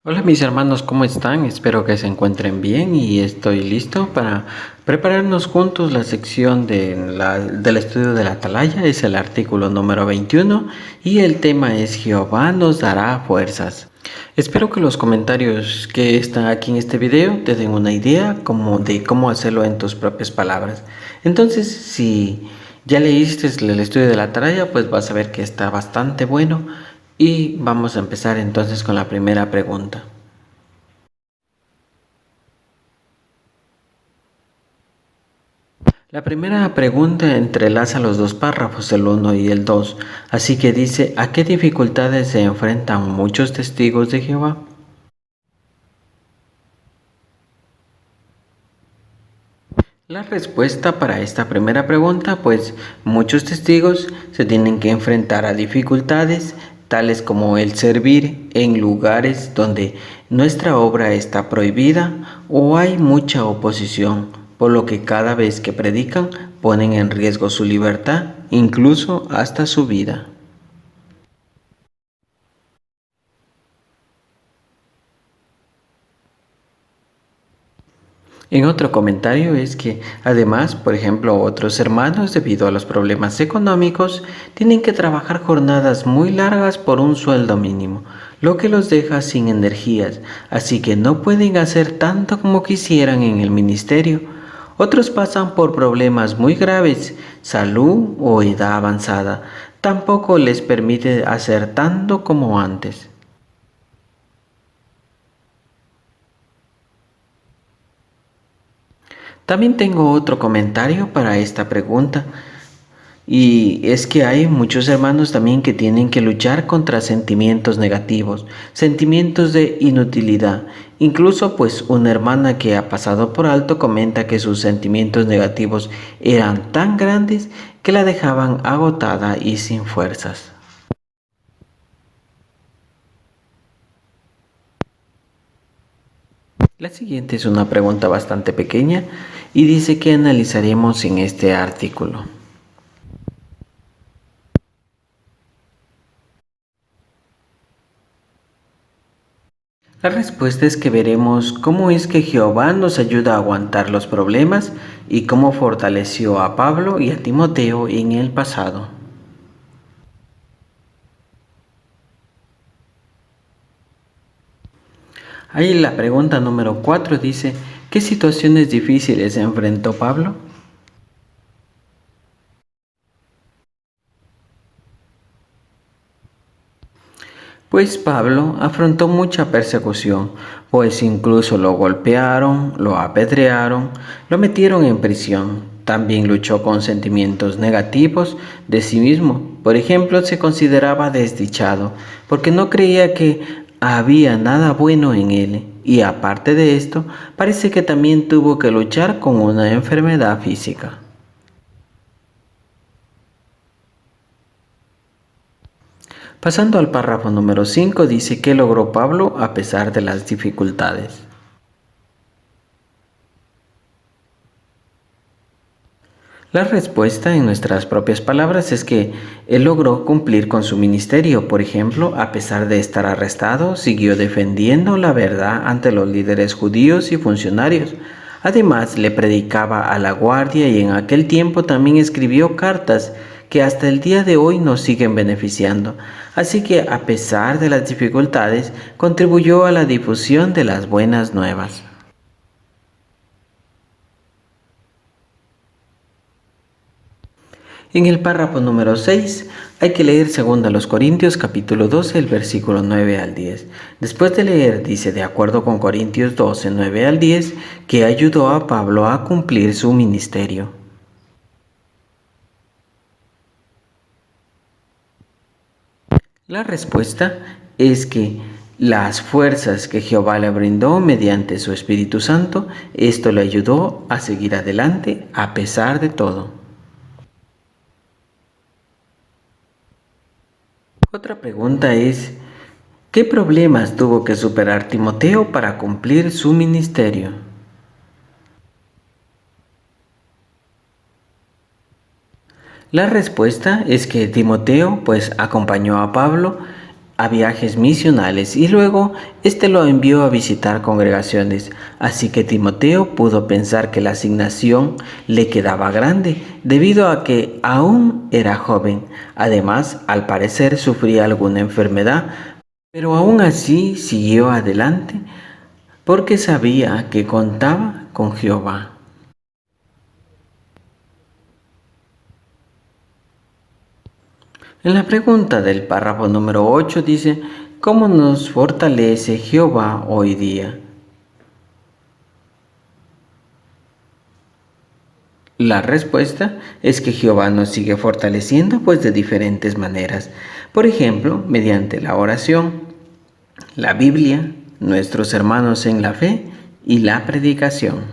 Hola mis hermanos, ¿cómo están? Espero que se encuentren bien y estoy listo para prepararnos juntos la sección del estudio de la Atalaya. Es el artículo número 21 y el tema es Jehová nos dará fuerzas. Espero que los comentarios que están aquí en este video te den una idea de cómo hacerlo en tus propias palabras. Entonces, si ya leíste el estudio de la Atalaya, pues vas a ver que está bastante bueno. Y vamos a empezar entonces con la primera pregunta. La primera pregunta entrelaza los dos párrafos, el 1 y el 2, así que dice, ¿a qué dificultades se enfrentan muchos testigos de Jehová? La respuesta para esta primera pregunta, pues muchos testigos se tienen que enfrentar a dificultades tales como el servir en lugares donde nuestra obra está prohibida o hay mucha oposición, por lo que cada vez que predican ponen en riesgo su libertad, incluso hasta su vida. En otro comentario es que además, por ejemplo, otros hermanos, debido a los problemas económicos, tienen que trabajar jornadas muy largas por un sueldo mínimo, lo que los deja sin energías, así que no pueden hacer tanto como quisieran en el ministerio. Otros pasan por problemas muy graves, salud o edad avanzada, tampoco les permite hacer tanto como antes. También tengo otro comentario para esta pregunta. Y es que hay muchos hermanos también que tienen que luchar contra sentimientos negativos, sentimientos de inutilidad. Incluso pues una hermana que ha pasado por alto comenta que sus sentimientos negativos eran tan grandes que la dejaban agotada y sin fuerzas. La siguiente es una pregunta bastante pequeña y dice que analizaremos en este artículo. La respuesta es que veremos cómo es que Jehová nos ayuda a aguantar los problemas y cómo fortaleció a Pablo y a Timoteo en el pasado. Ahí la pregunta número 4 dice, ¿qué situaciones difíciles enfrentó Pablo? Pues Pablo afrontó mucha persecución, pues incluso lo golpearon, lo apedrearon, lo metieron en prisión. También luchó con sentimientos negativos de sí mismo. Por ejemplo, se consideraba desdichado, porque no creía que había nada bueno en él. Y aparte de esto, parece que también tuvo que luchar con una enfermedad física. Pasando al párrafo número 5, dice que logró Pablo a pesar de las dificultades. La respuesta en nuestras propias palabras es que él logró cumplir con su ministerio. Por ejemplo, a pesar de estar arrestado, siguió defendiendo la verdad ante los líderes judíos y funcionarios. Además, le predicaba a la guardia y en aquel tiempo también escribió cartas que hasta el día de hoy nos siguen beneficiando. Así que, a pesar de las dificultades, contribuyó a la difusión de las buenas nuevas. En el párrafo número 6 hay que leer 2 Corintios capítulo 12, el versículo 9 al 10. Después de leer, dice de acuerdo con Corintios 12, 9 al 10, que ayudó a Pablo a cumplir su ministerio. La respuesta es que las fuerzas que Jehová le brindó mediante su Espíritu Santo, esto le ayudó a seguir adelante a pesar de todo. Otra pregunta es, ¿qué problemas tuvo que superar Timoteo para cumplir su ministerio? La respuesta es que Timoteo pues acompañó a Pablo a viajes misionales y luego éste lo envió a visitar congregaciones, así que Timoteo pudo pensar que la asignación le quedaba grande debido a que aún era joven. Además, al parecer sufría alguna enfermedad, pero aún así siguió adelante porque sabía que contaba con Jehová. En la pregunta del párrafo número 8 dice, ¿cómo nos fortalece Jehová hoy día? La respuesta es que Jehová nos sigue fortaleciendo pues de diferentes maneras. Por ejemplo, mediante la oración, la Biblia, nuestros hermanos en la fe y la predicación.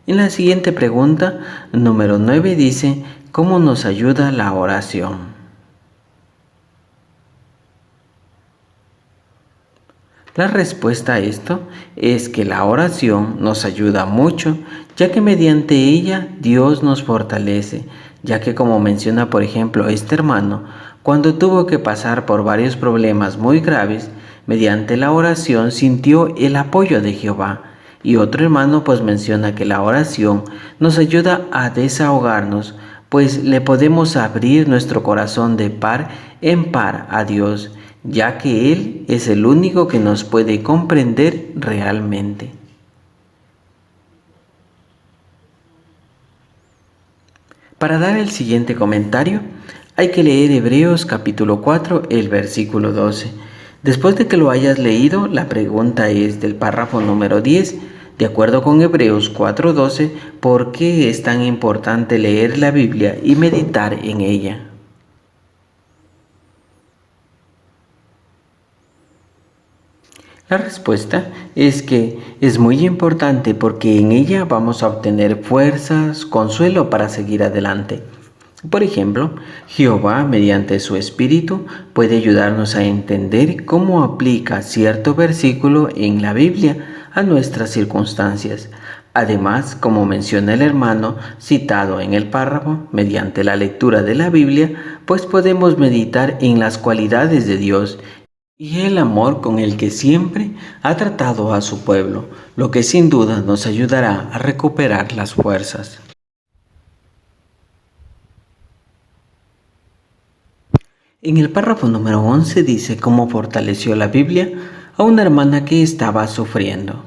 En la siguiente pregunta, número 9 dice, ¿cómo nos ayuda la oración? La respuesta a esto es que la oración nos ayuda mucho, ya que mediante ella Dios nos fortalece, ya que como menciona por ejemplo este hermano, cuando tuvo que pasar por varios problemas muy graves, mediante la oración sintió el apoyo de Jehová. Y otro hermano pues menciona que la oración nos ayuda a desahogarnos, pues le podemos abrir nuestro corazón de par en par a Dios, ya que Él es el único que nos puede comprender realmente. Para dar el siguiente comentario, hay que leer Hebreos capítulo 4, el versículo 12. Después de que lo hayas leído, la pregunta es del párrafo número 10. De acuerdo con Hebreos 4:12, ¿por qué es tan importante leer la Biblia y meditar en ella? La respuesta es que es muy importante porque en ella vamos a obtener fuerzas, consuelo para seguir adelante. Por ejemplo, Jehová, mediante su Espíritu, puede ayudarnos a entender cómo aplica cierto versículo en la Biblia a nuestras circunstancias. Además, como menciona el hermano citado en el párrafo, mediante la lectura de la Biblia, pues podemos meditar en las cualidades de Dios y el amor con el que siempre ha tratado a su pueblo, lo que sin duda nos ayudará a recuperar las fuerzas. En el párrafo número 11 dice cómo fortaleció la Biblia a una hermana que estaba sufriendo.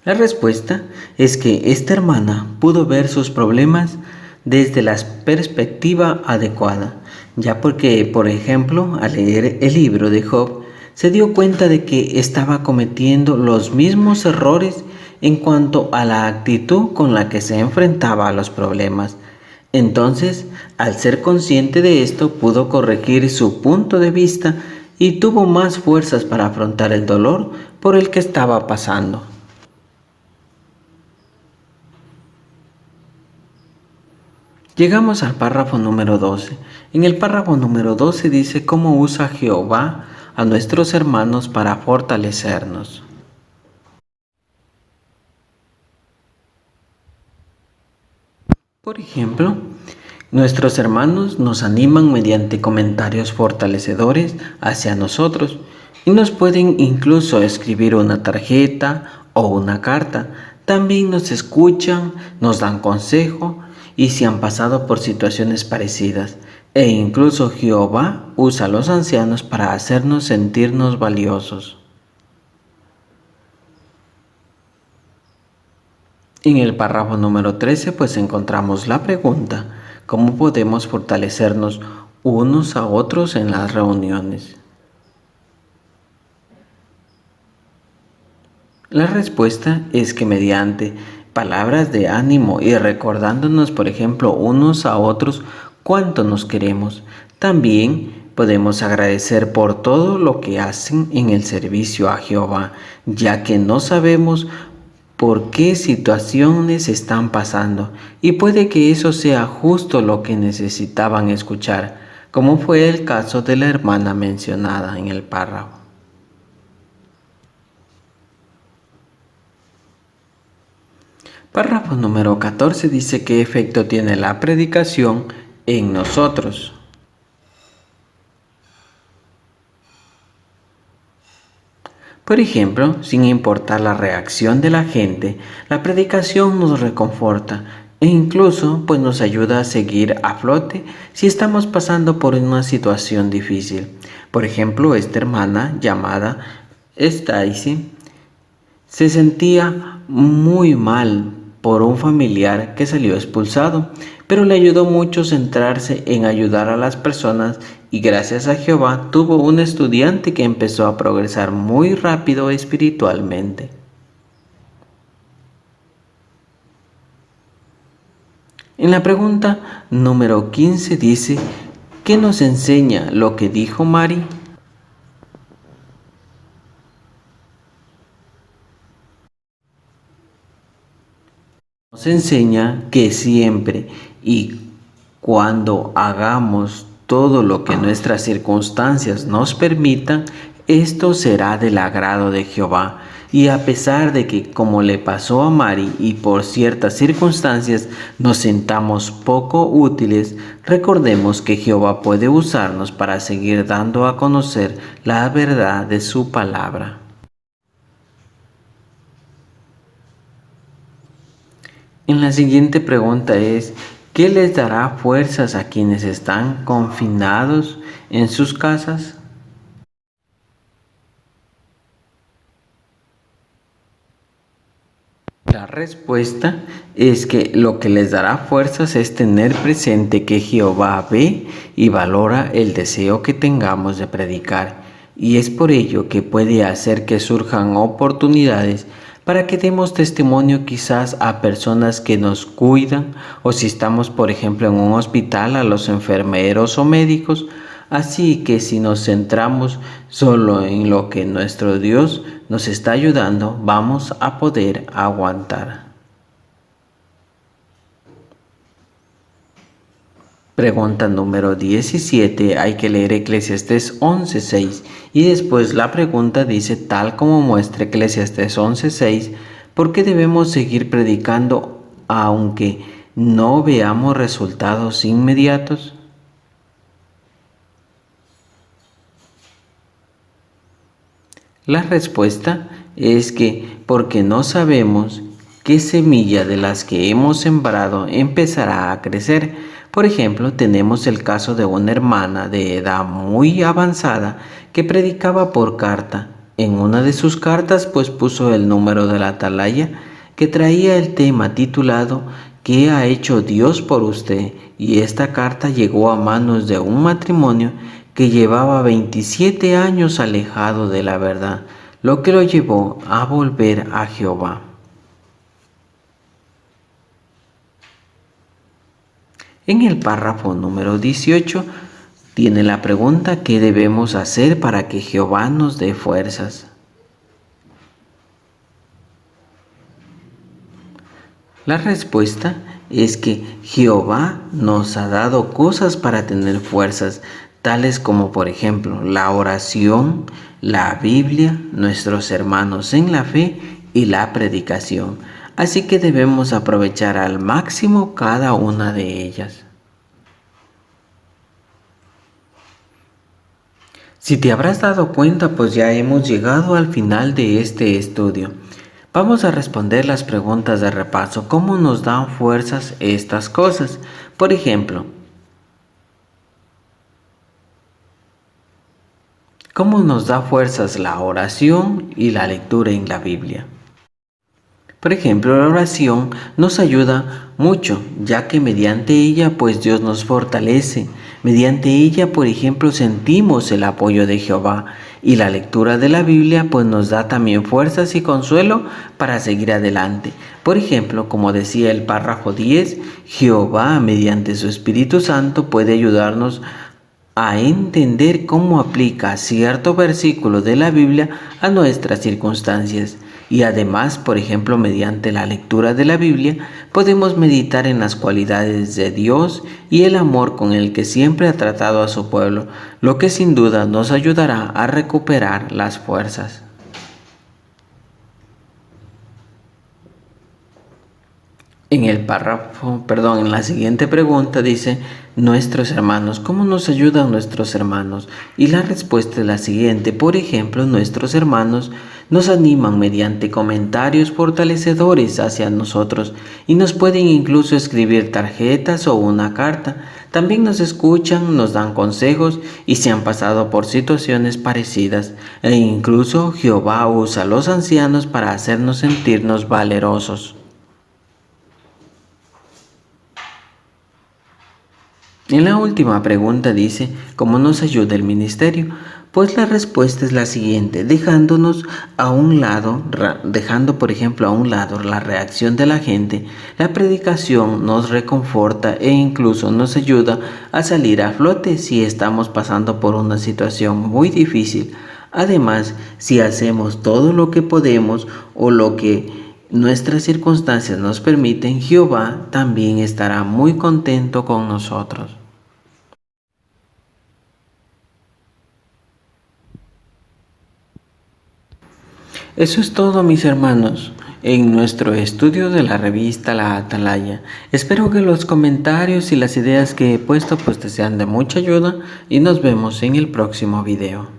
La respuesta es que esta hermana pudo ver sus problemas desde la perspectiva adecuada, ya porque, por ejemplo, al leer el libro de Job, se dio cuenta de que estaba cometiendo los mismos errores en cuanto a la actitud con la que se enfrentaba a los problemas. Entonces, al ser consciente de esto, pudo corregir su punto de vista y tuvo más fuerzas para afrontar el dolor por el que estaba pasando. Llegamos al párrafo número 12. En el párrafo número 12 dice cómo usa Jehová a nuestros hermanos para fortalecernos. Por ejemplo, nuestros hermanos nos animan mediante comentarios fortalecedores hacia nosotros y nos pueden incluso escribir una tarjeta o una carta. También nos escuchan, nos dan consejo y si han pasado por situaciones parecidas. E incluso Jehová usa a los ancianos para hacernos sentirnos valiosos. En el párrafo número 13 pues encontramos la pregunta, ¿cómo podemos fortalecernos unos a otros en las reuniones? La respuesta es que mediante palabras de ánimo y recordándonos, por ejemplo, unos a otros cuánto nos queremos. También podemos agradecer por todo lo que hacen en el servicio a Jehová, ya que no sabemos por qué situaciones están pasando y puede que eso sea justo lo que necesitaban escuchar, como fue el caso de la hermana mencionada en el párrafo. Párrafo número 14 dice qué efecto tiene la predicación en nosotros. Por ejemplo, sin importar la reacción de la gente, la predicación nos reconforta e incluso pues nos ayuda a seguir a flote si estamos pasando por una situación difícil. Por ejemplo, esta hermana llamada Stacy se sentía muy mal por un familiar que salió expulsado, pero le ayudó mucho centrarse en ayudar a las personas y gracias a Jehová tuvo un estudiante que empezó a progresar muy rápido espiritualmente. En la pregunta número 15 dice, ¿qué nos enseña lo que dijo Mari? Nos enseña que siempre y cuando hagamos todo lo que nuestras circunstancias nos permitan, esto será del agrado de Jehová. Y a pesar de que, como le pasó a Mari y por ciertas circunstancias nos sintamos poco útiles, recordemos que Jehová puede usarnos para seguir dando a conocer la verdad de su palabra. En la siguiente pregunta es, ¿qué les dará fuerzas a quienes están confinados en sus casas? La respuesta es que lo que les dará fuerzas es tener presente que Jehová ve y valora el deseo que tengamos de predicar, y es por ello que puede hacer que surjan oportunidades para que demos testimonio quizás a personas que nos cuidan, o si estamos por ejemplo en un hospital, a los enfermeros o médicos. Así que si nos centramos solo en lo que nuestro Dios nos está ayudando, vamos a poder aguantar. Pregunta número 17. Hay que leer Eclesiastés 11:6 y después la pregunta dice, tal como muestra Eclesiastés 11:6, ¿por qué debemos seguir predicando aunque no veamos resultados inmediatos? La respuesta es que porque no sabemos qué semilla de las que hemos sembrado empezará a crecer. Por ejemplo, tenemos el caso de una hermana de edad muy avanzada que predicaba por carta. En una de sus cartas pues puso el número de la atalaya que traía el tema titulado ¿Qué ha hecho Dios por usted? Y esta carta llegó a manos de un matrimonio que llevaba 27 años alejado de la verdad, lo que lo llevó a volver a Jehová. En el párrafo número 18 tiene la pregunta ¿qué debemos hacer para que Jehová nos dé fuerzas? La respuesta es que Jehová nos ha dado cosas para tener fuerzas, tales como por ejemplo la oración, la Biblia, nuestros hermanos en la fe y la predicación. Así que debemos aprovechar al máximo cada una de ellas. Si te habrás dado cuenta, pues ya hemos llegado al final de este estudio. Vamos a responder las preguntas de repaso. ¿Cómo nos dan fuerzas estas cosas? Por ejemplo, ¿cómo nos da fuerzas la oración y la lectura en la Biblia? Por ejemplo, la oración nos ayuda mucho, ya que mediante ella pues Dios nos fortalece. Mediante ella, por ejemplo, sentimos el apoyo de Jehová, y la lectura de la Biblia pues nos da también fuerzas y consuelo para seguir adelante. Por ejemplo, como decía el párrafo 10, Jehová mediante su Espíritu Santo puede ayudarnos a entender cómo aplica cierto versículo de la Biblia a nuestras circunstancias. Y además, por ejemplo, mediante la lectura de la Biblia, podemos meditar en las cualidades de Dios y el amor con el que siempre ha tratado a su pueblo, lo que sin duda nos ayudará a recuperar las fuerzas. En el párrafo, perdón, en la siguiente pregunta dice, nuestros hermanos, ¿cómo nos ayudan nuestros hermanos? Y la respuesta es la siguiente, por ejemplo, nuestros hermanos nos animan mediante comentarios fortalecedores hacia nosotros y nos pueden incluso escribir tarjetas o una carta. También nos escuchan, nos dan consejos y se han pasado por situaciones parecidas. E incluso Jehová usa a los ancianos para hacernos sentirnos valerosos. En la última pregunta dice, ¿cómo nos ayuda el ministerio? Pues la respuesta es la siguiente, dejando por ejemplo a un lado la reacción de la gente, la predicación nos reconforta e incluso nos ayuda a salir a flote si estamos pasando por una situación muy difícil. Además, si hacemos todo lo que podemos o lo que nuestras circunstancias nos permiten, Jehová también estará muy contento con nosotros. Eso es todo, mis hermanos, en nuestro estudio de la revista La Atalaya. Espero que los comentarios y las ideas que he puesto pues te sean de mucha ayuda y nos vemos en el próximo video.